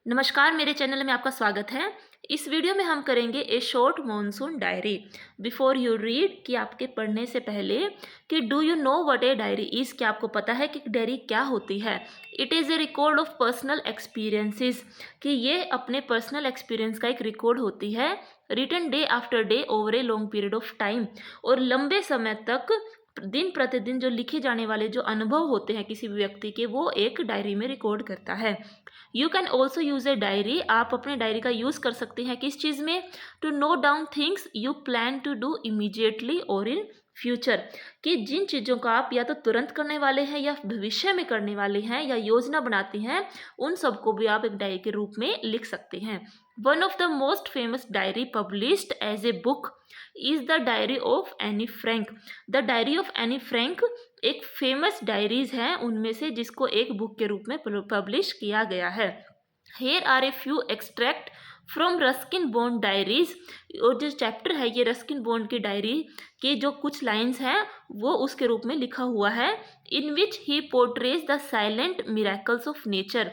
नमस्कार, मेरे चैनल में आपका स्वागत है। इस वीडियो में हम करेंगे ए short monsoon diary. Before you read, कि आपके पढ़ने से पहले, कि do you know what a diary is, क्या आपको पता है कि डायरी क्या होती है। It is a record of personal experiences, कि ये अपने पर्सनल एक्सपीरियंस का एक रिकॉर्ड होती है। Written day after day over a long period of time, और लंबे समय तक दिन प्रतिदिन जो लिखे जाने वाले जो अनुभव होते हैं किसी भी व्यक्ति के, वो एक डायरी में रिकॉर्ड करता है। You can also use a diary, आप अपने डायरी का यूज़ कर सकते हैं किस चीज़ में, to note down things you plan to do immediately और इन फ्यूचर, कि जिन चीज़ों का आप या तो तुरंत करने वाले हैं या भविष्य में करने वाले हैं या योजना बनाती हैं, उन सबको भी आप एक डायरी के रूप में लिख सकते हैं। One of the most famous diary published as a book is the diary of Anne Frank. The diary of Anne Frank एक फेमस डायरीज हैं उनमें से, जिसको एक बुक के रूप में पब्लिश किया गया है। Here are a few extract from Ruskin Bond diaries, और जो चैप्टर है ये रस्किन बॉन्ड की डायरी के जो कुछ लाइंस हैं वो उसके रूप में लिखा हुआ है। In which he portrays the silent miracles of nature.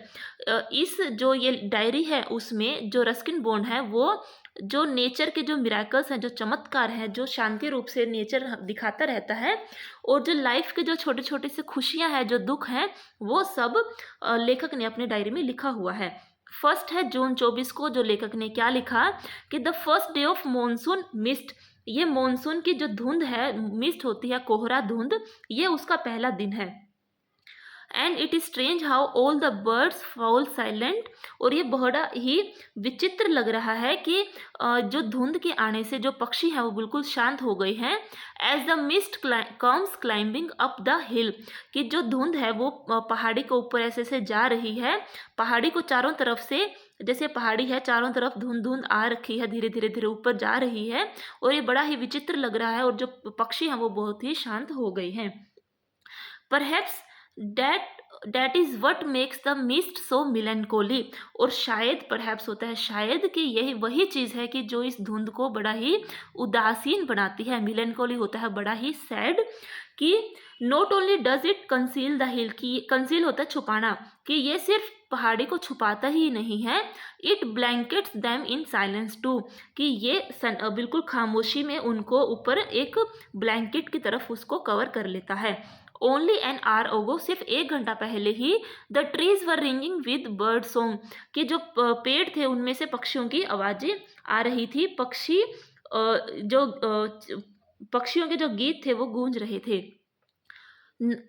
इस जो ये डायरी है उसमें जो रस्किन बॉन्ड है वो जो नेचर के जो मिराकल्स हैं, जो चमत्कार हैं, जो शांति रूप से नेचर दिखाता रहता है, और जो लाइफ के जो छोटे छोटे से खुशियां हैं, जो दुख हैं, वो सब लेखक ने अपने डायरी में लिखा हुआ है। फर्स्ट है जून 24 को, जो लेखक ने क्या लिखा कि the first day of monsoon mist, ये मॉनसून की जो धुंध है, मिस्ट होती है कोहरा धुंध, ये उसका पहला दिन है। And it is strange how all the birds fall silent, और ये बड़ा ही विचित्र लग रहा है कि जो धुंध के आने से जो पक्षी हैं वो बिल्कुल शांत हो गए हैं। As the mist comes climbing up the hill, कि जो धुंध है वो पहाड़ी के ऊपर ऐसे ऐसे जा रही है, पहाड़ी को चारों तरफ से, जैसे पहाड़ी है चारों तरफ धुंध धुंध आ रखी है, धीरे धीरे धीरे ऊपर जा रही है, और ये बड़ा ही विचित्र लग रहा है, और जो पक्षी हैं वो बहुत ही शांत हो गए हैं। Perhaps that is what makes the mist so melancholy, और शायद परहैप्स होता है शायद, कि यही वही चीज़ है कि जो इस धुंध को बड़ा ही उदासीन बनाती है। मिलनकोली होता है बड़ा ही सैड, कि not only does it conceal the हिल, की कंसील होता है छुपाना, कि ये सिर्फ पहाड़ी को छुपाता ही नहीं है, it blankets them in silence too, कि ये बिल्कुल खामोशी में उनको ऊपर एक ब्लैंकेट की तरफ उसको कवर कर लेता है। ओनली एन आवर ओगो, सिर्फ 1 घंटा पहले ही, the trees were ringing with bird song, कि जो पेड़ थे उनमें से पक्षियों की आवाज़ें आ रही थी, पक्षियों के जो गीत थे वो गूंज रहे थे।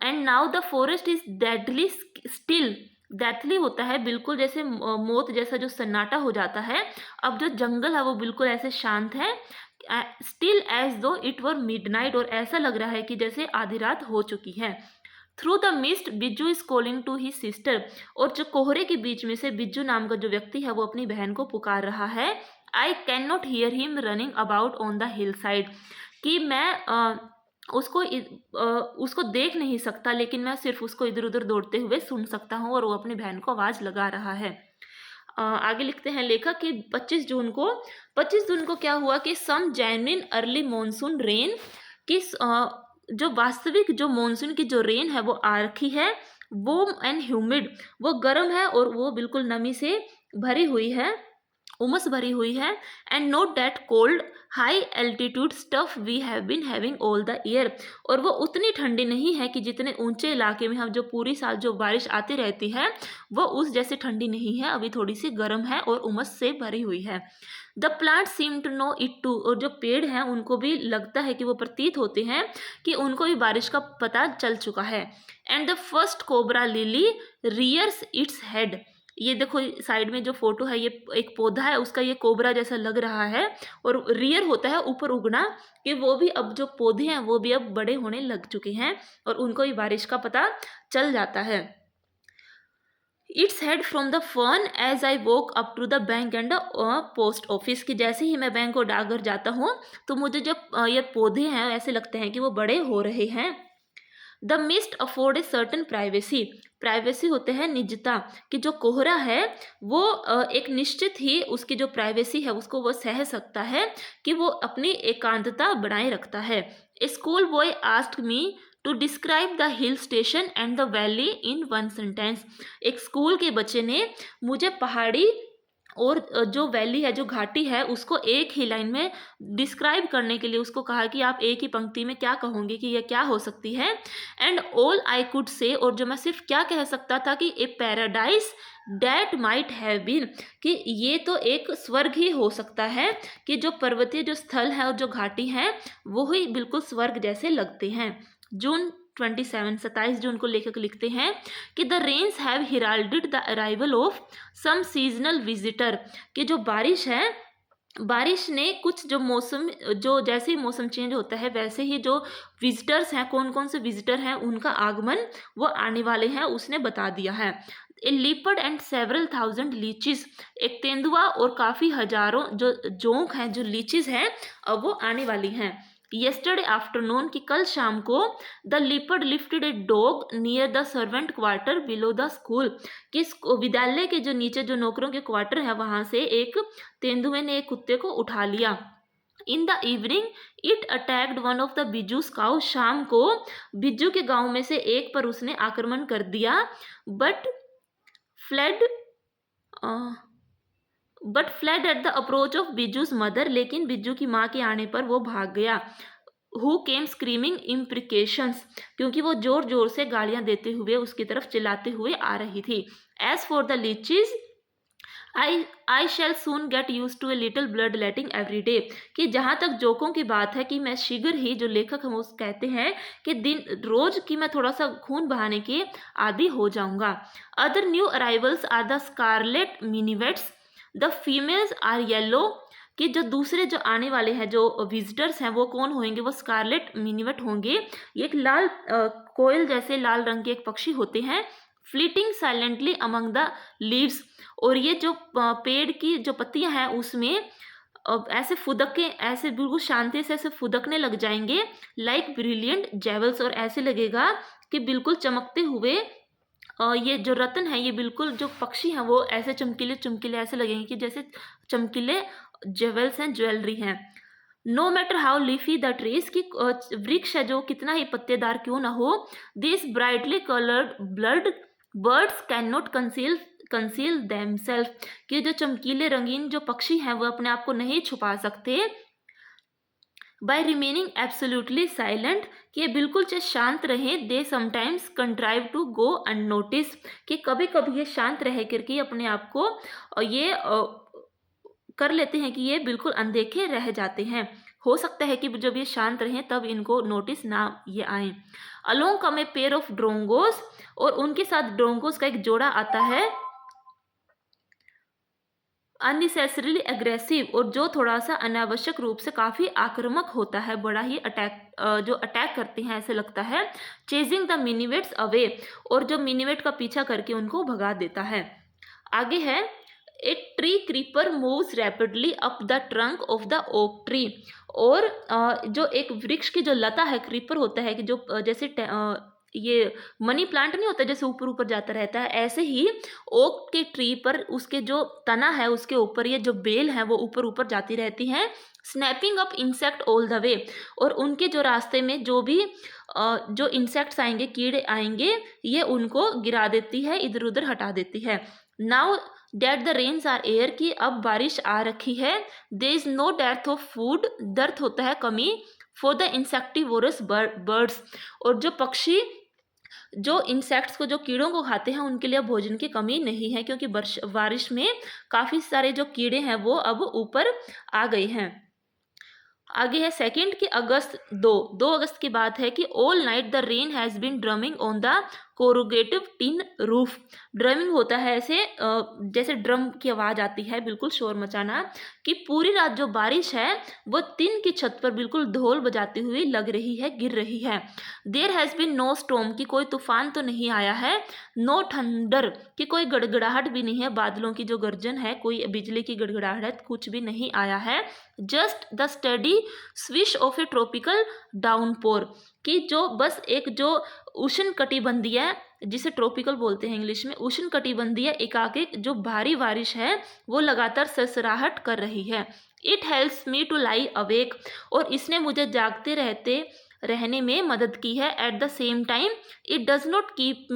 And now the forest is deadly still, deathly होता है बिल्कुल जैसे मौत जैसा जो सन्नाटा हो जाता है। अब जो जंगल है वो बिल्कुल ऐसे शांत है, स्टिल एज दो इट वर मिडनाइट, और ऐसा लग रहा है कि जैसे आधी रात हो चुकी है। Through the mist Bijju is calling to his sister, और जो कोहरे के बीच में से बिज्जू नाम का जो व्यक्ति है वो अपनी बहन को पुकार रहा है। I can not hear him running about on the hill side, कि मैं उसको देख नहीं सकता, लेकिन मैं सिर्फ उसको इधर उधर दौड़ते हुए सुन सकता हूँ, और वो अपनी बहन को आवाज़ लगा रहा है। आगे लिखते हैं लेखक कि 25 जून को क्या हुआ कि सम जेन्युइन अर्ली मॉनसून रेन, कि जो वास्तविक जो मॉनसून की जो रेन है वो आ रखी है। वो एंड ह्यूमिड, वो गर्म है और वो बिल्कुल नमी से भरी हुई है, उमस भरी हुई है। And not that cold high altitude stuff we have been having all the year, और वो उतनी ठंडी नहीं है कि जितने ऊंचे इलाके में हम जो पूरी साल जो बारिश आती रहती है वो उस जैसे ठंडी नहीं है, अभी थोड़ी सी गर्म है और उमस से भरी हुई है। The plant seem to know it too, और जो पेड़ हैं उनको भी लगता है कि वो प्रतीत होते हैं कि उनको भी बारिश का पता चल चुका है। And the first cobra lily rears its head, ये देखो साइड में जो फोटो है ये एक पौधा है, उसका ये कोबरा जैसा लग रहा है, और रियर होता है ऊपर उगना, कि वो भी अब जो पौधे हैं वो भी अब बड़े होने लग चुके हैं और उनको भी बारिश का पता चल जाता है। It's head from the fern as I walk up to the bank and post office, की जैसे ही मैं बैंक और डाकघर जाता हूँ तो मुझे जब ये पौधे हैं ऐसे लगते हैं कि वो बड़े हो रहे हैं। The mist afford a certain privacy, privacy होते हैं निजता, कि जो कोहरा है वो एक निश्चित ही उसकी जो प्राइवेसी है उसको वो सह सकता है, कि वो अपनी एकांतता बनाए रखता है। A school boy asked me to describe the hill station and the valley in one sentence. एक स्कूल के बच्चे ने मुझे पहाड़ी और जो वैली है, जो घाटी है, उसको एक ही लाइन में डिस्क्राइब करने के लिए उसको कहा कि आप एक ही पंक्ति में क्या कहोगे कि यह क्या हो सकती है। And all I could say, और जो मैं सिर्फ क्या कह सकता था कि a paradise that might have been, कि ये तो एक स्वर्ग ही हो सकता है, कि जो पर्वतीय जो स्थल है और जो घाटी है वो ही बिल्कुल स्वर्ग जैसे लगते हैं। जून 27 जून को लेखक लिखते हैं कि the rains have heralded the arrival of some seasonal visitor, कि जो बारिश है, बारिश ने कुछ जो मौसम, जो जैसे ही मौसम चेंज होता है वैसे ही जो विजिटर्स हैं, कौन कौन से विजिटर हैं उनका आगमन वो आने वाले हैं, उसने बता दिया है। ए लीपर्ड एंड सेवरल थाउजेंड लीचीज, एक तेंदुआ और काफ़ी हजारों जो जोंक हैं, जो लीचीज हैं, अब वो आने वाली हैं। येस्टरडे आफ्टरनून, कि कल शाम को, the leopard lifted a dog near the servant quarter below the school, कि विद्यालय के जो नीचे जो नौकरों के क्वार्टर है वहाँ से एक तेंदुए ने एक कुत्ते को उठा लिया। In the evening it attacked one of the Bijju's cow, शाम को बिज्जू के गांव में से एक पर उसने आक्रमण कर दिया। But fled at the approach of Bijju's mother, लेकिन बिज्जू की माँ के आने पर वो भाग गया। हु केम स्क्रीमिंग इम्प्रिकेशंस, क्योंकि वो जोर जोर से गालियां देते हुए उसकी तरफ चिल्लाते हुए आ रही थी। As for the leeches I shall soon get used to a little blood letting every day, कि जहाँ तक जोकों की बात है कि मैं शीघ्र ही, जो लेखक हम उस कहते हैं कि दिन रोज की मैं थोड़ा सा खून बहाने के आदि हो जाऊंगा। Other new arrivals are the scarlet minivets, the females are yellow, कि जो दूसरे जो आने वाले हैं जो विजिटर्स हैं वो कौन होंगे, वो स्कारलेट मिनीवेट होंगे। ये एक लाल कोयल जैसे लाल रंग के एक पक्षी होते हैं। Fleeting silently among the leaves, और ये जो पेड़ की जो पत्तियां हैं उसमें ऐसे फुदके, ऐसे बिल्कुल शांति से ऐसे फुदकने लग जाएंगे। लाइक ब्रिलियंट जेवल्स, और ऐसे लगेगा कि बिल्कुल चमकते हुए ये जो रत्न है, ये बिल्कुल जो पक्षी हैं वो ऐसे चमकीले चमकीले ऐसे लगेंगे कि जैसे चमकीले जेवल्स हैं, ज्वेलरी हैं। No matter how leafy the trees, की वृक्ष है जो कितना ही पत्तेदार क्यों ना हो, this brightly coloured blood birds can not conceal themself, कि जो चमकीले रंगीन जो पक्षी हैं वो अपने आप को नहीं छुपा सकते। बाय रिमेनिंग एब्सोल्युटली साइलेंट, कि ये बिल्कुल चाहे शांत रहें। They sometimes contrive to go unnoticed, कि कभी कभी ये शांत रह करके अपने आप को ये कर लेते हैं कि ये बिल्कुल अनदेखे रह जाते हैं। हो सकता है कि जब ये शांत रहें तब इनको नोटिस ना ये आए। Along come a pair of ड्रोंगोस, और उनके साथ ड्रोंगोस का एक जोड़ा आता है। अननेसेसरीली एग्रेसिव, और जो थोड़ा सा अनावश्यक रूप से काफ़ी आक्रामक होता है, बड़ा ही जो अटैक करते हैं ऐसे लगता है। चेजिंग द मिनीवेट्स अवे, और जो मिनीवेट का पीछा करके उनको भगा देता है। आगे है a tree creeper moves rapidly up the trunk of the oak tree, और जो एक वृक्ष की जो लता है, क्रीपर होता है कि जो जैसे ये मनी प्लांट नहीं होता जैसे ऊपर ऊपर जाता रहता है, ऐसे ही ओक के ट्री पर उसके जो तना है उसके ऊपर ये जो बेल है वो ऊपर ऊपर जाती रहती हैं। Snapping up insect all the way, और उनके जो रास्ते में जो भी जो इंसेक्ट्स आएंगे, कीड़े आएंगे, ये उनको गिरा देती है, इधर उधर हटा देती है। Now that the rains are here, की अब बारिश आ रखी है। देयर इज नो डेथ ऑफ फूड, दर्द होता है कमी। फॉर द इंसेक्टिवोरस बर्ड्स, और जो पक्षी जो इंसेक्ट्स को, जो कीड़ों को खाते हैं, उनके लिए भोजन की कमी नहीं है, क्योंकि बारिश में काफ़ी सारे जो कीड़े हैं वो अब ऊपर आ गए हैं। आगे है सेकंड कि अगस्त 2 अगस्त की बात है कि all night the rain has been drumming on the corrugated tin roof. Drumming होता है ऐसे जैसे ड्रम की आवाज़ आती है, बिल्कुल शोर मचाना, कि पूरी रात जो बारिश है वो टिन की छत पर बिल्कुल ढोल बजाती हुई लग रही है, गिर रही है। There has been no storm, की कोई तूफान तो नहीं आया है। नो थंडर, कि कोई गड़गड़ाहट भी नहीं है, बादलों की जो गर्जन है, कोई बिजली की गड़गड़ाहट कुछ भी नहीं आया है। Just the study swish of A tropical downpour, कि जो बस एक जो उष्ण कटिबंधीय, जिसे ट्रॉपिकल बोलते हैं इंग्लिश में, उष्ण कटिबंधीय एकाएक जो भारी बारिश है वो लगातार सरसराहट कर रही है। It helps me to lie awake, और इसने मुझे जागते रहते रहने में मदद की है। At the same time it does not keep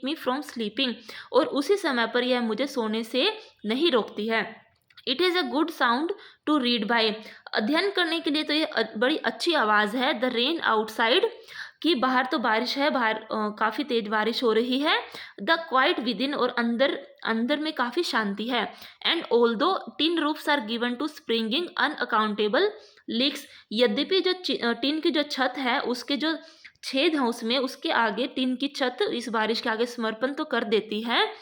me from sleeping, और उसी समय पर यह मुझे सोने से नहीं रोकती है। It is a good sound to read by, अध्ययन करने के लिए तो ये बड़ी अच्छी आवाज़ है। द रेन आउटसाइड, कि बाहर तो बारिश है, बाहर काफ़ी तेज बारिश हो रही है। द क्वाइट विद इन, और अंदर अंदर में काफ़ी शांति है। And although tin roofs are given to springing unaccountable leaks, यद्यपि जो टिन की जो छत है उसके जो छेद हैं उसमें, उसके आगे टिन की छत इस बारिश के आगे समर्पण तो कर देती है।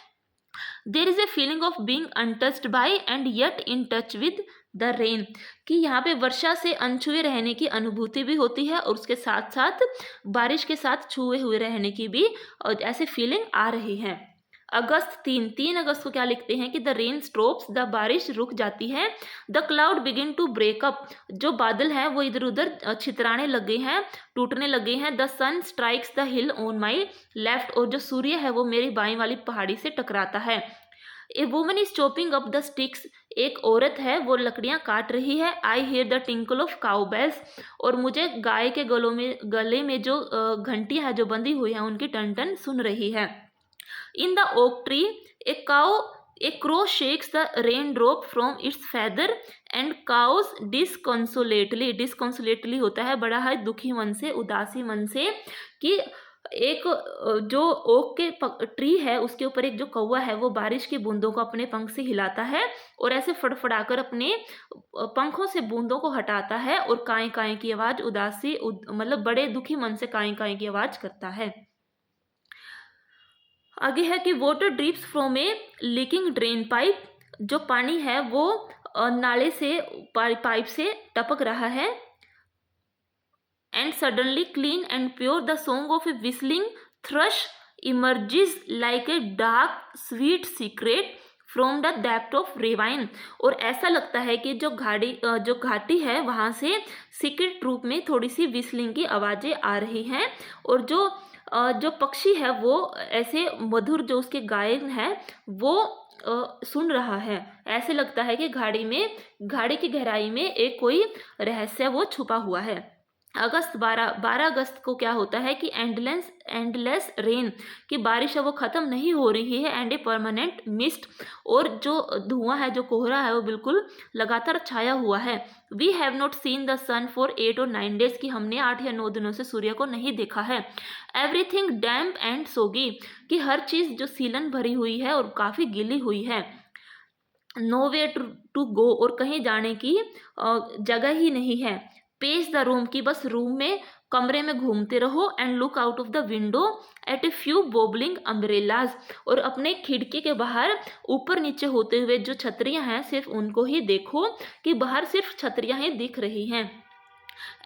There is a feeling of being untouched by and yet in touch with the rain, कि यहाँ पे वर्षा से अनछुए रहने की अनुभूति भी होती है और उसके साथ साथ बारिश के साथ छुए हुए रहने की भी ऐसे फीलिंग आ रही है। अगस्त 3 अगस्त को क्या लिखते हैं कि द रेन स्टॉप्स, द बारिश रुक जाती है। The cloud begin to break up, जो बादल हैं वो इधर उधर छितराने लगे हैं, टूटने लगे हैं। The sun strikes the hill on my left, और जो सूर्य है वो मेरी बाईं वाली पहाड़ी से टकराता है। A woman is chopping up the sticks, एक औरत है वो लकड़ियां काट रही है। I hear the tinkle of cow bells, और मुझे गाय के गले में जो घंटियां है जो बंधी हुई है उनकी टन टन सुन रही है। In the oak tree a crow shakes the rain drop from its feather and caws disconsolately होता है बड़ा है दुखी मन से, उदासी मन से, कि एक जो ओक के ट्री है उसके ऊपर एक जो कौवा है वो बारिश की बूंदों को अपने पंख से हिलाता है और ऐसे फड़फड़ाकर अपने पंखों से बूंदों को हटाता है और काएं काएं की आवाज़, उदासी मतलब बड़े दुखी मन से काएं काएं की आवाज़ करता है। आगे है कि water drips from A leaking drain pipe, जो पानी है वो नाले से पाइप से टपक रहा है। And suddenly clean and pure the song of a whistling thrush emerges like a dark sweet secret from the depth of ravine, और ऐसा लगता है कि जो घाटी है वहाँ से सीक्रेट रूप में थोड़ी सी विस्लिंग की आवाज़ें आ रही हैं, और जो पक्षी है वो ऐसे मधुर जो उसके गायन है वो सुन रहा है। ऐसे लगता है कि घाड़ी की गहराई में एक कोई रहस्य वो छुपा हुआ है। अगस्त 12 अगस्त को क्या होता है कि एंडलेस रेन, की बारिश है वो ख़त्म नहीं हो रही है। एंड ए परमानेंट मिस्ट, और जो धुआं है जो कोहरा है वो बिल्कुल लगातार छाया हुआ है। We have not seen the sun for 8 और 9 डेज, की हमने 8 या 9 दिनों से सूर्य को नहीं देखा है। एवरीथिंग डैम्प एंड सोगी, कि हर चीज़ जो सीलन भरी हुई है और काफ़ी गीली हुई है। नो वे टू गो, और कहीं जाने की जगह ही नहीं है। पेस द रूम, की बस रूम में कमरे में घूमते रहो। And look out of the window at a few bobbling umbrellas, और अपने खिड़की के बाहर ऊपर नीचे होते हुए जो छतरियां हैं सिर्फ उनको ही देखो, कि बाहर सिर्फ छतरियां ही दिख रही हैं।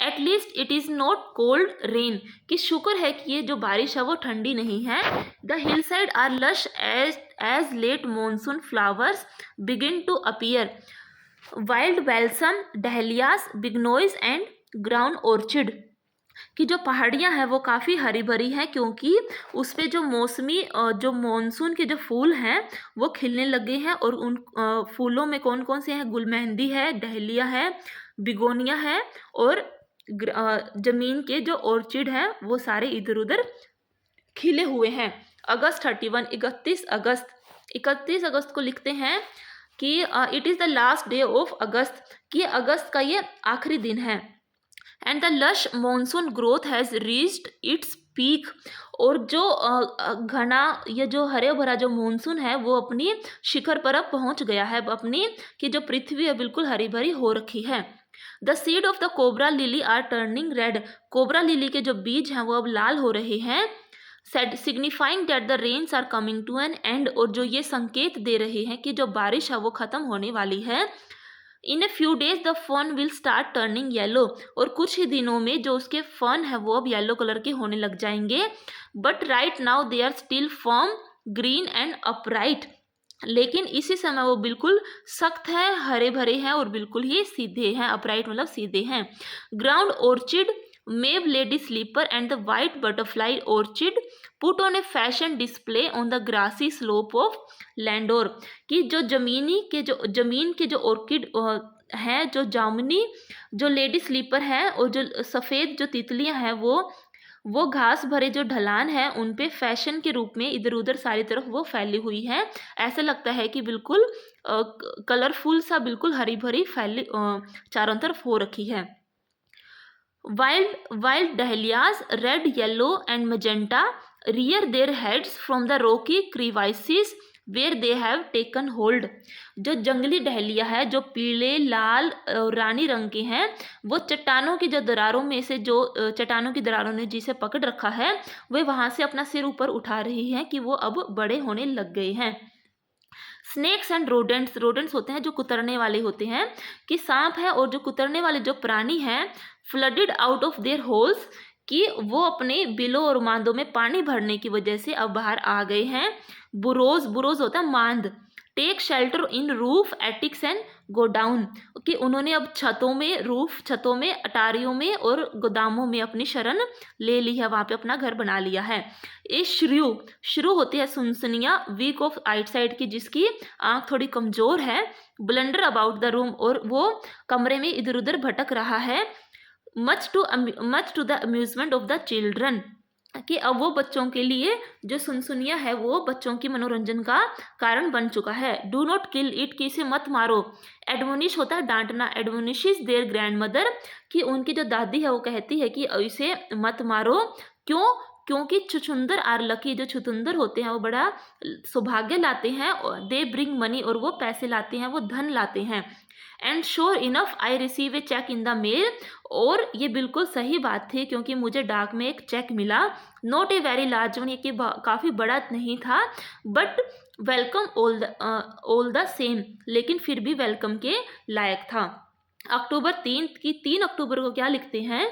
At least it is not cold rain, कि शुक्र है कि ये जो बारिश है वो ठंडी नहीं है। The hill side are lush as late monsoon flowers begin to appear, wild balsam, dahlias, begonias and ground orchid, कि जो पहाड़ियाँ हैं वो काफ़ी हरी भरी हैं क्योंकि उस पर जो मौसमी जो मॉनसून के जो फूल हैं वो खिलने लगे हैं। और उन फूलों में कौन कौन से हैं? गुलमेहंदी है, डहलिया है, बिगोनिया है, और ज़मीन के जो ऑर्चिड हैं वो सारे इधर उधर खिले हुए हैं। अगस्त 31 31 अगस्त को लिखते हैं कि it is the last day of अगस्त, कि अगस्त का ये आखिरी दिन है। And the lush monsoon growth has reached its peak, और जो घना ये जो हरे भरा जो मॉनसून है वो अपनी शिखर पर अब पहुंच गया है, अपनी कि जो पृथ्वी है बिल्कुल हरी भरी हो रखी है। The seed of the cobra lily are turning red, cobra lily के जो बीज हैं वो अब लाल हो रहे हैं। Signifying that the rains are coming to an end, और जो ये संकेत दे रहे हैं कि जो बारिश है वो ख़त्म होने वाली है। In a few days the fern will start turning yellow, और कुछ ही दिनों में जो उसके फन है वो अब येलो कलर के होने लग जाएंगे। But right now they are still firm, green and upright, लेकिन इसी समय वो बिल्कुल सख्त है, हरे भरे हैं और बिल्कुल ही सीधे हैं। अपराइट मतलब सीधे हैं। Ground orchid mauve lady slipper and the white butterfly orchid put on a fashion display on the grassy slope of Landour. कि जो जमीन के जो ऑर्किड है, जो जामुनी, जो लेडी स्लीपर है और जो सफ़ेद जो तितलियां हैं वो घास भरे जो ढलान है उन पे फैशन के रूप में इधर उधर सारी तरफ वो फैली हुई है। ऐसा लगता है कि बिल्कुल कलरफुल सा, बिल्कुल हरी भरी फैली चारों तरफ हो रखी है। Wild dahlias red, yellow and magenta rear their heads from the rocky crevices where they have taken hold। जो जंगली डहलिया है, जो पीले, लाल और रानी रंग के हैं, वो चट्टानों की जो दरारों में से, जो चट्टानों की दरारों ने जिसे पकड़ रखा है, वे वहाँ से अपना सिर ऊपर उठा रही हैं कि वो अब बड़े होने लग गए हैं। स्नेक्स एंड रोडेंट्स होते हैं जो कुतरने वाले होते हैं, कि सांप है और जो कुतरने वाले जो प्राणी हैं, flooded out of their holes, कि वो अपने बिलों और मांदों में पानी भरने की वजह से अब बाहर आ गए हैं। बुरोज होता है मांद। Take shelter in roof attics and go down, कि उन्होंने अब छतों में, अटारियों में और गोदामों में अपनी शरण ले ली है, वहाँ पे अपना घर बना लिया है। ये श्रू होती है सुनसनिया, वीक ऑफ आइटसाइट की, जिसकी आँख थोड़ी कमज़ोर है। ब्लंडर अबाउट द रूम, और वो कमरे में इधर उधर भटक रहा है। Much to the amusement of the children, कि अब वो बच्चों के लिए जो सुनसुनिया है वो बच्चों की मनोरंजन का कारण बन चुका है। डू नॉट किल इट, कि इसे मत मारो। एडमोनिश होता है डांटना, एडमोनिशिस देयर ग्रैंड मदर, कि उनकी जो दादी है वो कहती है कि इसे मत मारो। क्योंकि छुछुंदर आर लकी, जो छुछुंदर होते हैं वो बड़ा सौभाग्य लाते हैं। दे ब्रिंग मनी, और वो पैसे लाते हैं, वो धन लाते हैं। And sure enough I receive a cheque in the mail, और ये बिल्कुल सही बात थी क्योंकि मुझे डाक में एक चेक मिला। Not a very large one, ये कि काफ़ी बड़ा नहीं था, but welcome all the same, लेकिन फिर भी वेलकम के लायक था। अक्टूबर 3 अक्टूबर को क्या लिखते हैं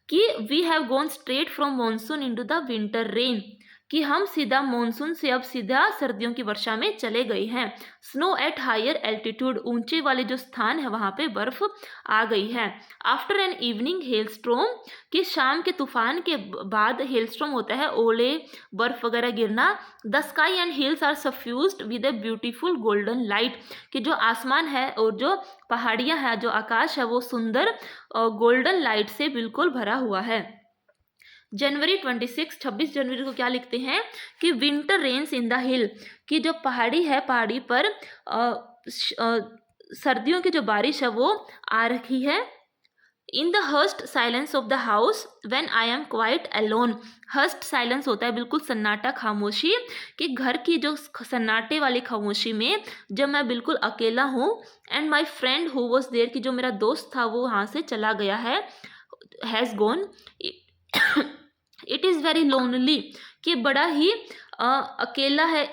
कि we have gone straight from monsoon into the winter rain, कि हम सीधा मॉनसून से अब सीधा सर्दियों की वर्षा में चले गए हैं। स्नो एट हायर एल्टीट्यूड, ऊंचे वाले जो स्थान है वहाँ पे बर्फ आ गई है। आफ्टर एन इवनिंग हेलस्ट्रॉम, कि शाम के तूफान के बाद हेलस्ट्रॉम होता है ओले, बर्फ वगैरह गिरना। The sky and hills are suffused with a beautiful golden light, कि जो आसमान है और जो पहाड़ियाँ हैं, जो आकाश है, वो सुंदर गोल्डन लाइट से बिल्कुल भरा हुआ है। जनवरी 26 जनवरी को क्या लिखते हैं कि winter rains in the hill, कि जो पहाड़ी है, पहाड़ी पर सर्दियों की जो बारिश है वो आ रखी है। In the hushed silence of the house when I am quite alone, hushed silence होता है बिल्कुल सन्नाटा, खामोशी, कि घर की जो सन्नाटे वाली खामोशी में जब मैं बिल्कुल अकेला हूँ। And my friend who was there, कि जो मेरा दोस्त था वो वहाँ से चला गया है, has gone. It is very lonely, कि बड़ा ही अकेला है,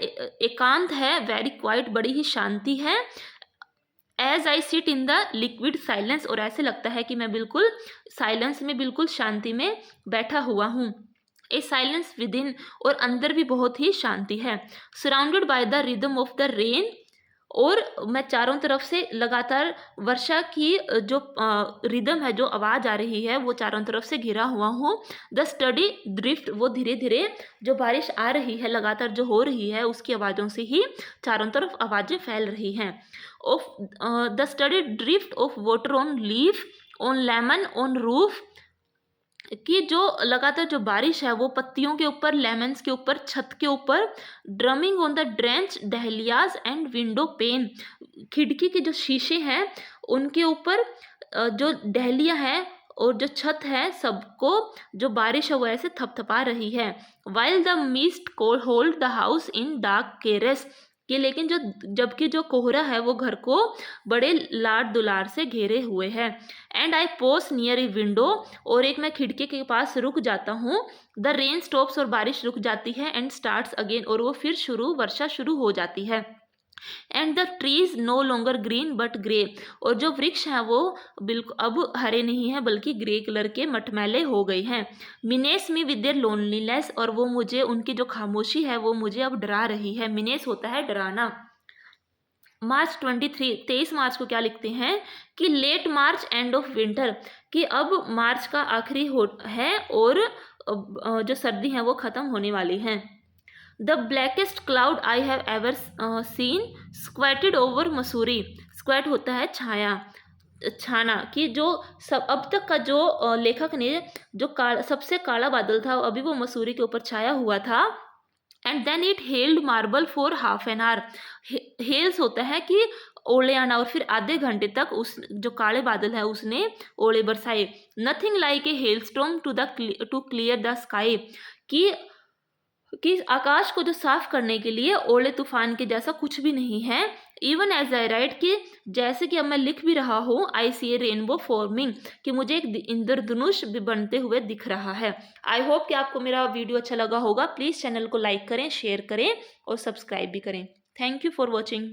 एकांत है। वेरी क्वाइट, बड़ी ही शांति है। As I sit in the liquid silence, और ऐसे लगता है कि मैं बिल्कुल साइलेंस में, बिल्कुल शांति में बैठा हुआ हूँ। ए साइलेंस विद इन, और अंदर भी बहुत ही शांति है। Surrounded by the rhythm of the rain, और मैं चारों तरफ से लगातार वर्षा की जो रिदम है, जो आवाज़ आ रही है, वो चारों तरफ से घिरा हुआ हूँ। द स्टडी ड्रिफ्ट, वो धीरे धीरे जो बारिश आ रही है, लगातार जो हो रही है, उसकी आवाज़ों से ही चारों तरफ आवाज़ें फैल रही हैं। Of the study drift of water on leaf, on lemon, on roof, कि जो लगातार जो बारिश है वो पत्तियों के ऊपर, लेमन्स के ऊपर, छत के ऊपर। Drumming on the drenched dahlias and window pane, खिड़की के जो शीशे हैं उनके ऊपर जो डहलिया है और जो छत है, सबको जो बारिश है वो ऐसे थपथपा रही है। While the mist hold the house in dark caress, कि लेकिन जबकि जो कोहरा है वो घर को बड़े लाड दुलार से घेरे हुए है। And I pose near a window, और एक मैं खिड़की के पास रुक जाता हूँ। द रेन स्टॉप्स, और बारिश रुक जाती है। एंड स्टार्ट्स अगेन, और वो फिर वर्षा शुरू हो जाती है। And the trees no longer green but grey, और जो वृक्ष हैं वो बिल्कुल अब हरे नहीं हैं बल्कि ग्रे कलर के मटमैले हो गए हैं। Menace me with their loneliness, और वो मुझे, उनकी जो खामोशी है वो मुझे अब डरा रही है। मिनेस होता है डराना। मार्च 23 मार्च को क्या लिखते हैं कि late March end of winter, कि अब मार्च का आखिरी हो है और जो सर्दी है वो ख़त्म होने वाली हैं। The blackest cloud I have ever seen squatted over Mussoorie. Squat होता है छाया, छाना, कि जो सब अब तक का जो लेखक ने जो सबसे काला बादल था अभी वो मसूरी के ऊपर छाया हुआ था। And then it hailed marble for half an hour. Hails होता है कि ओले आना, और फिर आधे घंटे तक उस जो काले बादल है उसने ओले बरसाए। Nothing like a hail storm to clear the sky, कि आकाश को जो साफ करने के लिए ओले तूफान के जैसा कुछ भी नहीं है। इवन एज आई राइट, कि जैसे कि अब मैं लिख भी रहा हूँ, आई सी ए रेनबो फॉर्मिंग, कि मुझे एक इंद्रधनुष भी बनते हुए दिख रहा है। आई होप कि आपको मेरा वीडियो अच्छा लगा होगा। प्लीज़ चैनल को लाइक करें, शेयर करें और सब्सक्राइब भी करें। Thank you for watching.